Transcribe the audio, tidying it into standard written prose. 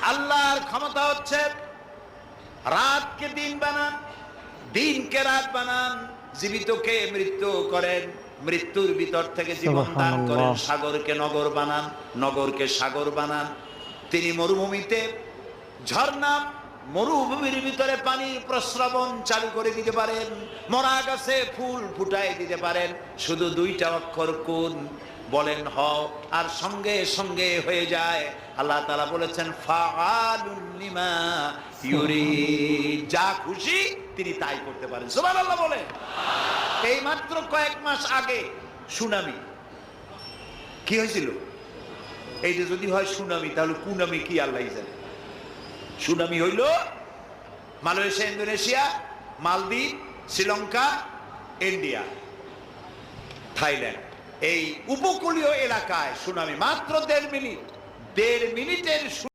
আল্লাহর ক্ষমতা হচ্ছে রাতকে দিন বানান, দিনকে রাত বানান, জীবিতকে মৃত্যু করেন, মৃত্যুর ভিতর থেকে জীবন দান করেন, সাগরকে নগর বানান, নগরকে সাগর বানান। তিনি মরুভূমিতে ঝর্ণা, মরুভূমির ভিতরে পানির প্রস্রবণ চালু করে দিতে পারেন, মরা গাছে ফুল ফুটাই দিতে পারেন। শুধু দুইটা অক্ষর কোন বলেন হও, আর সঙ্গে সঙ্গে হয়ে যায়। আল্লাহ তাআলা বলেছেন ফাআলুন লিমা ইউরিদ, যা খুশি তিনি তাই করতে পারেন। সুবহানাল্লাহ বলেন। এই মাত্র কয়েক মাস আগে সুনামি কি হয়েছিল? এইটা যদি হয় সুনামি, তাহলে কুনামি কি আল্লাহ জানে। সুনামি হইল মালয়েশিয়া, ইন্দোনেশিয়া, মালদ্বীপ, শ্রীলঙ্কা, ইন্ডিয়া, থাইল্যান্ড, এই উপকূলীয় এলাকায় সুনামি। মাত্র 1.5 মিনিটের